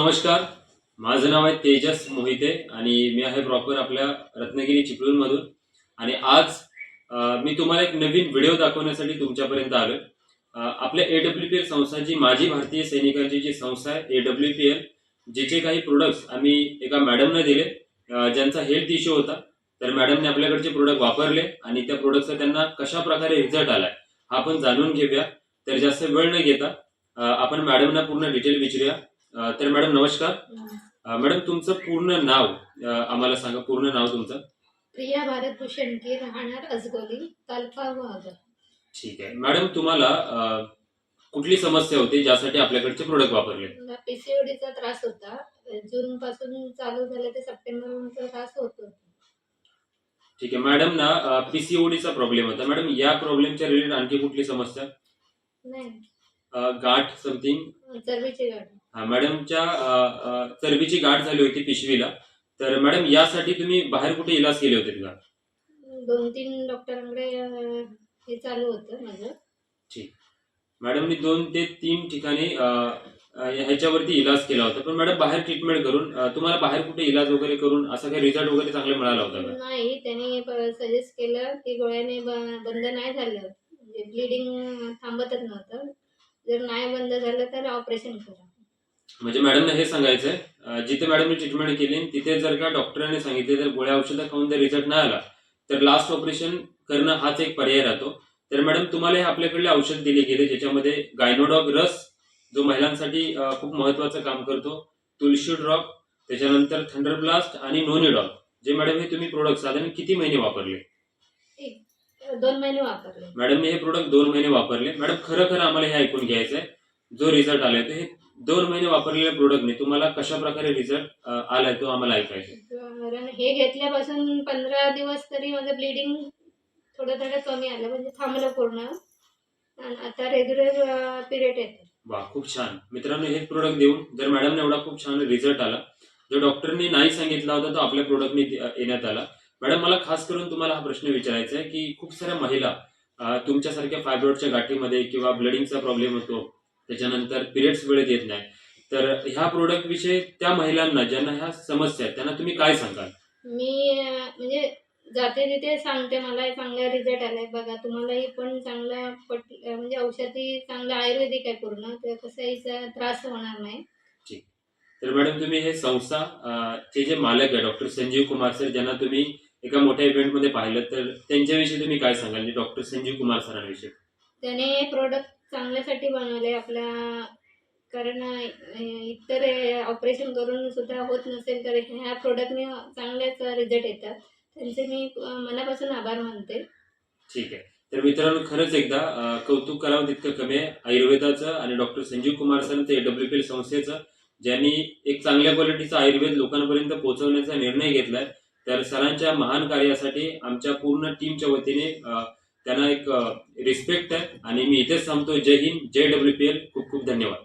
नमस्कार. माझं नाव आहे तेजस मोहिते आणि मी आहे प्रॉपर आपल्या रत्नागिरी चिपळूणमधून. आणि आज मी तुम्हाला एक नवीन व्हिडिओ दाखवण्यासाठी तुमच्यापर्यंत आलोय. आपल्या AWPL संस्था जी माजी भारतीय सैनिकांची जी संस्था आहे AWPL, जिचे काही प्रोडक्ट्स आम्ही एका मॅडमने दिले, ज्यांचा हेल्थ इश्यू होता. तर मॅडमने आपल्याकडचे प्रोडक्ट वापरले आणि त्या प्रोडक्टचा त्यांना कशा प्रकारे रिझल्ट आलाय हा आपण जाणून घेऊया. तर जास्त वेळ न घेता आपण मॅडमना पूर्ण डिटेल विचारूया. तर मॅडम नमस्कार. मॅडम तुमचं पूर्ण नाव आम्हाला सांगा. पूर्ण नाव तुमचं? प्रिया भारत भूषणके, राहणार अजगोली, तालुका वाघ. ठीक आहे मॅडम, तुम्हाला कुठली समस्या होती ज्यासाठी आपल्याकडचे प्रोडक्ट वापरले? मला पीसीओडीचा त्रास होता. जून पासून चालू झाला ते सप्टेंबर पर्यंत त्रास होतो. ठीक आहे मॅडम ना, पीसीओडीचा प्रॉब्लेम होता. मॅडम या प्रॉब्लेमच्या रिलेटेड आणखी कुठली समस्या? नाही, गाठ समथिंग? चरबीची गाठ. हा, मॅडमच्या चरबीची गाठ झाली होती पिशवीला. तर मॅडम यासाठी तुम्ही बाहेर कुठे इलाज केले होते का? 2-3 डॉक्टरांकडे हे चालू होतं माझं. ठीक. मॅडमनी 2 ते 3 ठिकाणी ह्याच्यावरती इलाज केला होता. पण मॅडम बाहेर ट्रीटमेंट करून तुम्हाला बाहेर कुठे इलाज वगैरे करून असा काही रिझल्ट वगैरे चांगला मिळाला होता का? नाही, त्यांनी सजेस्ट केलं की गोळ्याने बंद नाही झालं, म्हणजे ब्लिडिंग थांबतच नव्हतं. जर नाही बंद झालं तर ऑपरेशन करा. म्हणजे मॅडमने हे सांगायचंय, जिथे मॅडमने ट्रीटमेंट केली तिथे जर का डॉक्टरांनी सांगितले तर गोळ्या औषधं खाऊन जर रिझल्ट नाही आला तर लास्ट ऑपरेशन करणं हाच एक पर्याय राहतो. तर मॅडम तुम्हाला हे आपल्याकडले औषध दिले गेले ज्याच्यामध्ये गायनोडॉग रस जो महिलांसाठी खूप महत्वाचं काम करतो, तुळशी ड्रॉप, त्याच्यानंतर थंडरब्लास्ट आणि नोनिडॉल, जे मॅडम हे तुम्ही प्रोडक्ट साधारण किती महिने वापरले? 2 महिने वापरले. मॅडमने हे प्रोडक्ट 2 महिने वापरले. मॅडम खरं आम्हाला हे ऐकून घ्यायचंय, जो रिझल्ट आलाय तो हे 2 महिने वापरलेल्या प्रोडक्टने तुम्हाला कशा प्रकारे रिझल्ट आलाय तो आम्हाला ऐकायचा आहे. कारण हे घेतल्यापासून 15 दिवस तरी माझं ब्लिडिंग थोडं थोडं कमी आलं, म्हणजे थांबलं पूर्ण. आणि आता रेग्युलर पिरियड येतात. वा, खूप छान. मित्रांनो, हेच प्रोडक्ट देऊन जर मॅडमने एवढा खूप छान रिझल्ट आला, जो डॉक्टरनी नाही सांगितला होता तो आपल्या प्रोडक्टने येण्यात आला. मॅडम मला खास करून तुम्हाला हा प्रश्न विचारायचा आहे की खूप साऱ्या महिला तुमच्यासारख्या फायब्रॉइडच्या गाठीमध्ये किंवा ब्लडिंगचा प्रॉब्लेम होतो, त्याच्यानंतर पिरियड्स वेळेत येत नाही. तर ह्या प्रोडक्ट विषयी त्या महिलांना ज्यांना ह्या समस्या आहेत त्यांना तुम्ही काय सांगाल? मी म्हणजे जाते तिथे सांगते मला हे चांगला रिझल्ट आलाय बघा, तुम्हालाही पण चांगला म्हणजे औषधी चांगलं आयुर्वेदिक आहे पूर्ण, तर कसं याचा त्रास होणार नाही. ठीक. तर मॅडम तुम्ही हे संस्था चे जे मालक आहे डॉक्टर संजीव कुमार सर, ज्यांना तुम्ही एका मोठ्या इव्हेंटमध्ये पाहिलं, तर त्यांच्याविषयी तुम्ही काय सांगाल डॉक्टर संजीव कुमार सरांविषयी? त्याने हे प्रोडक्ट चांगल्यासाठी बनवले आपल्या, कारण इतर ऑपरेशन करून सुद्धा होत नसेल तर ह्या प्रोडक्टने चांगलेच रिझल्ट येतात. त्यांचे मी मनापासून आभार मानते. ठीक आहे. तर मित्रांनो, खरंच एकदा कौतुक करावं तितकं कमी आहे आयुर्वेदाचं आणि डॉक्टर संजीव कुमार सरांचं AWPL संस्थेचं, ज्यांनी एक चांगल्या क्वालिटीचा आयुर्वेद लोकांपर्यंत पोहोचवण्याचा निर्णय घेतलाय. तर सरांच्या महान कार्यासाठी आमच्या पूर्ण टीमच्या वतीने त्यांना एक रिस्पेक्ट आहे आणि मी इथेच थांबतो. जय हिंद, जय AWPL. खूप खूप धन्यवाद.